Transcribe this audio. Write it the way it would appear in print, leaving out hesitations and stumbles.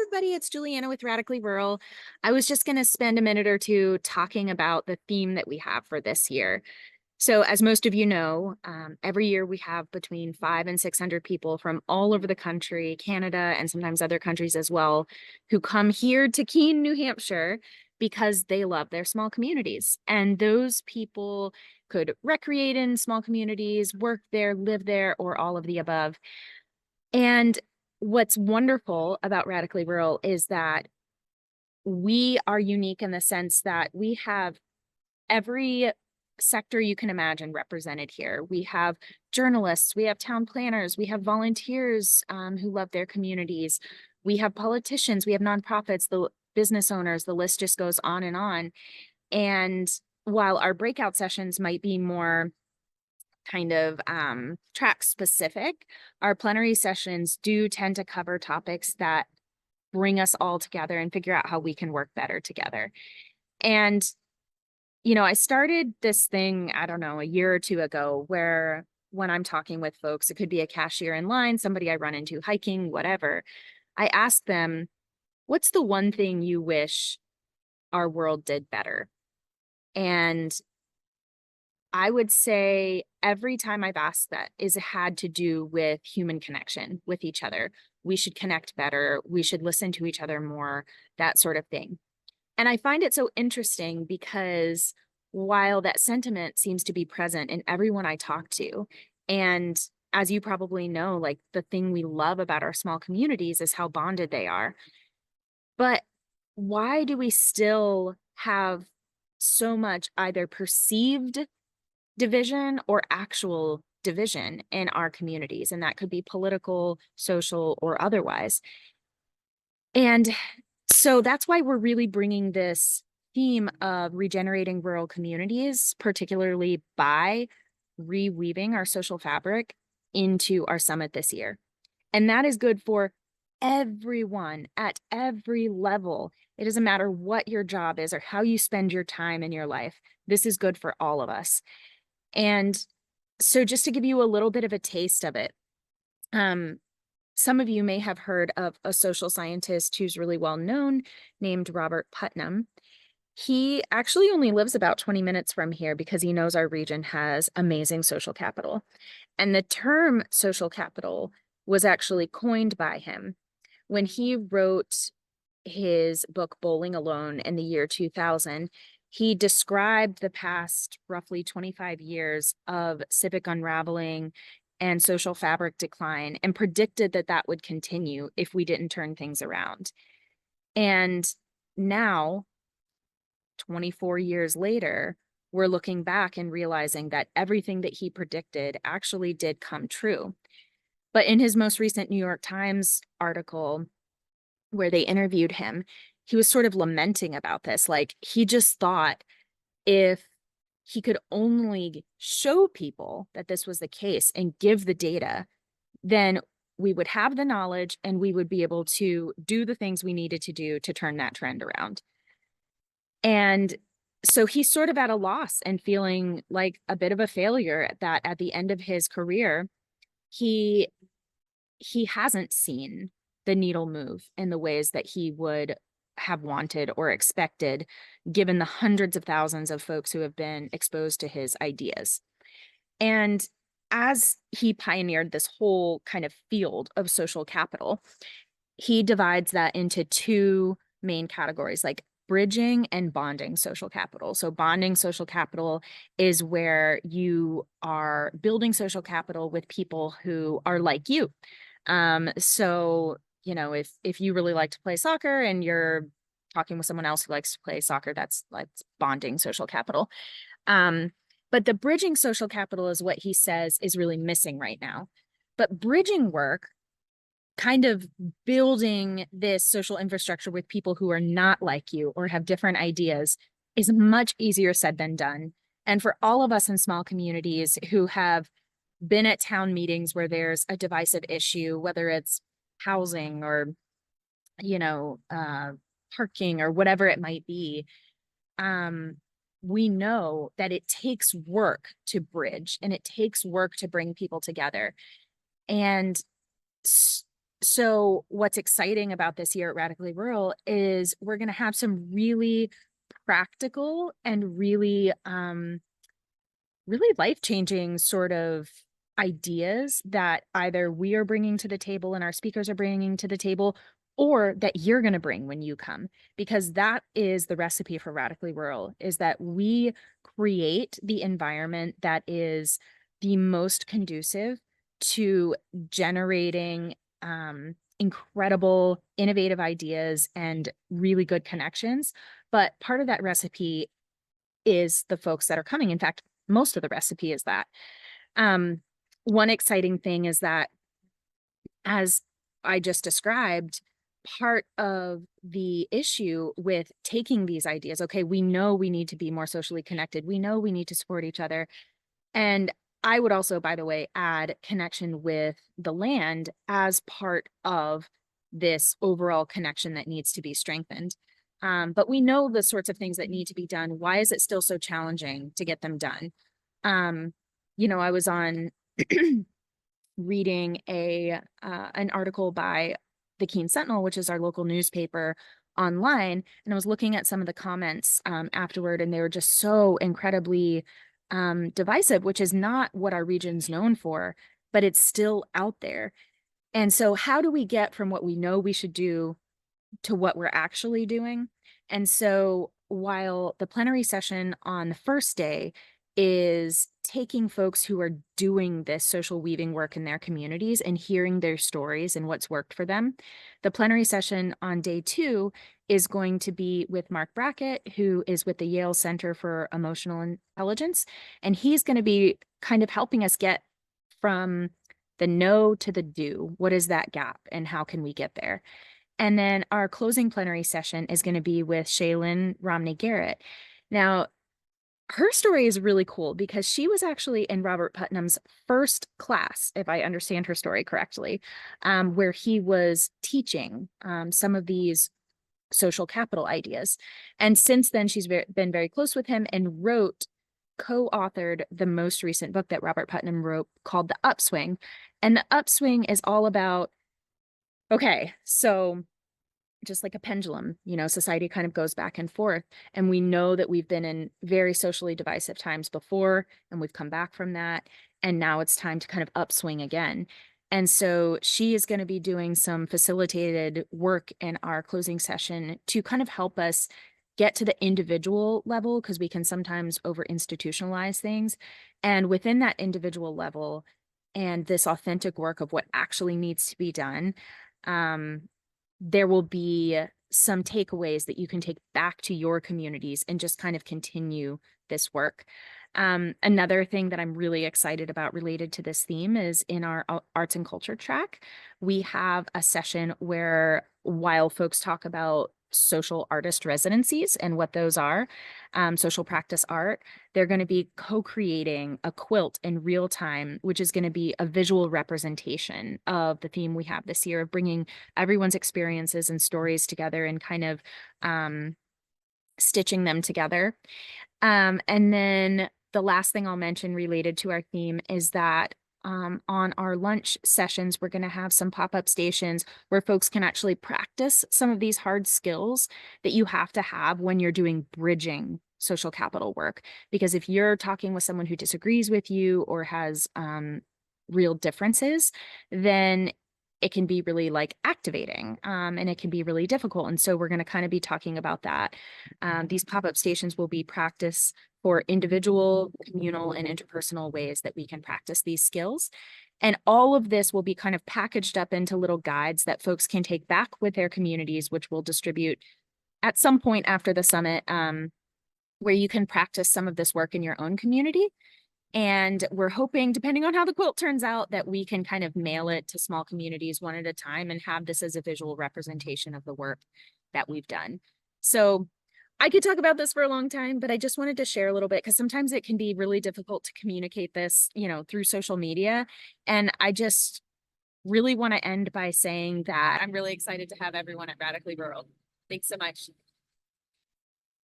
everybody, it's Julianna with Radically Rural. I was just going to spend a minute or two talking about the theme that we have for this year. So, as most of you know, every year we have between 500 and 600 people from all over the country, Canada, and sometimes other countries as well, who come here to Keene, New Hampshire, because they love their small communities. And those people could recreate in small communities, work there, live there, or all of the above. And what's wonderful about Radically Rural is that we are unique in the sense that we have every sector you can imagine represented here. We have journalists, we have town planners, we have volunteers who love their communities, we have politicians, we have nonprofits, the business owners, the list just goes on and on. And while our breakout sessions might be more kind of track specific, our plenary sessions do tend to cover topics that bring us all together and figure out how we can work better together. And, I started this thing, I don't know, a year or two ago, where when I'm talking with folks, it could be a cashier in line, somebody I run into hiking, whatever, I ask them, what's the one thing you wish our world did better? And I would say every time I've asked that is had to do with human connection with each other. We should connect better. We should listen to each other more, that sort of thing. And I find it so interesting because while that sentiment seems to be present in everyone I talk to, and as you probably know, like the thing we love about our small communities is how bonded they are. But why do we still have so much either perceived division or actual division in our communities? And that could be political, social, or otherwise. And so that's why we're really bringing this theme of regenerating rural communities, particularly by reweaving our social fabric, into our summit this year. And that is good for everyone at every level. It doesn't matter what your job is or how you spend your time in your life. This is good for all of us. And so just to give you a little bit of a taste of it, some of you may have heard of a social scientist who's really well known named Robert Putnam. He actually only lives about 20 minutes from here because he knows our region has amazing social capital. And the term social capital was actually coined by him when he wrote his book Bowling Alone in the year 2000. He described the past roughly 25 years of civic unraveling and social fabric decline and predicted that that would continue if we didn't turn things around. And now, 24 years later, we're looking back and realizing that everything that he predicted actually did come true. But in his most recent New York Times article, where they interviewed him, he was sort of lamenting about this. Like, he just thought if he could only show people that this was the case and give the data, then we would have the knowledge and we would be able to do the things we needed to do to turn that trend around. And so he's sort of at a loss and feeling like a bit of a failure that at the end of his career, he hasn't seen the needle move in the ways that he would have wanted or expected, given the hundreds of thousands of folks who have been exposed to his ideas. And as he pioneered this whole kind of field of social capital, he divides that into two main categories, like bridging and bonding social capital. So bonding social capital is where you are building social capital with people who are like you. So, if you really like to play soccer and you're talking with someone else who likes to play soccer, that's like bonding social capital. But the bridging social capital is what he says is really missing right now. But bridging work, kind of building this social infrastructure with people who are not like you or have different ideas, is much easier said than done. And for all of us in small communities who have been at town meetings where there's a divisive issue, whether it's housing or, parking or whatever it might be, we know that it takes work to bridge and it takes work to bring people together. And So what's exciting about this year at Radically Rural is we're going to have some really practical and really life-changing sort of ideas that either we are bringing to the table and our speakers are bringing to the table, or that you're going to bring when you come, because that is the recipe for Radically Rural, is that we create the environment that is the most conducive to generating incredible, innovative ideas and really good connections. But part of that recipe is the folks that are coming. In fact, most of the recipe is that. Um, One exciting thing is that, as I just described, part of the issue with taking these ideas, okay, we know we need to be more socially connected. We know we need to support each other. And I would also, by the way, add connection with the land as part of this overall connection that needs to be strengthened. But we know the sorts of things that need to be done. Why is it still so challenging to get them done? Um, I was on reading an article by the Keene Sentinel, which is our local newspaper, online, and I was looking at some of the comments afterward, and they were just so incredibly divisive, which is not what our region's known for, but it's still out there. And so, how do we get from what we know we should do to what we're actually doing? And so, while the plenary session on the first day is taking folks who are doing this social weaving work in their communities and hearing their stories and what's worked for them, the plenary session on day 2 is going to be with Mark Brackett, who is with the Yale Center for Emotional Intelligence. And he's going to be kind of helping us get from the no to the do. What is that gap and how can we get there? And then our closing plenary session is going to be with Shaylin Romney Garrett. Now, her story is really cool because she was actually in Robert Putnam's first class, if I understand her story correctly, where he was teaching some of these social capital ideas. And since then, she's been very close with him and co-authored the most recent book that Robert Putnam wrote called The Upswing. And The Upswing is all about, okay, so just like a pendulum, society kind of goes back and forth. And we know that we've been in very socially divisive times before, and we've come back from that. And now it's time to kind of upswing again. And so she is going to be doing some facilitated work in our closing session to kind of help us get to the individual level, because we can sometimes over institutionalize things. And within that individual level and this authentic work of what actually needs to be done, there will be some takeaways that you can take back to your communities and just kind of continue this work. Another thing that I'm really excited about related to this theme is in our arts and culture track, we have a session where, while folks talk about social artist residencies and what those are, social practice art, they're going to be co-creating a quilt in real time, which is going to be a visual representation of the theme we have this year, of bringing everyone's experiences and stories together and kind of stitching them together. And then the last thing I'll mention related to our theme is that on our lunch sessions, we're going to have some pop-up stations where folks can actually practice some of these hard skills that you have to have when you're doing bridging social capital work. Because if you're talking with someone who disagrees with you or has real differences, then it can be really activating, and it can be really difficult. And so we're going to kind of be talking about that. These pop-up stations will be practice for individual, communal, and interpersonal ways that we can practice these skills. And all of this will be kind of packaged up into little guides that folks can take back with their communities, which we'll distribute at some point after the summit, where you can practice some of this work in your own community. And we're hoping, depending on how the quilt turns out, that we can kind of mail it to small communities one at a time and have this as a visual representation of the work that we've done. So I could talk about this for a long time, but I just wanted to share a little bit, because sometimes it can be really difficult to communicate this, through social media. And I just really want to end by saying that I'm really excited to have everyone at Radically Rural. Thanks so much.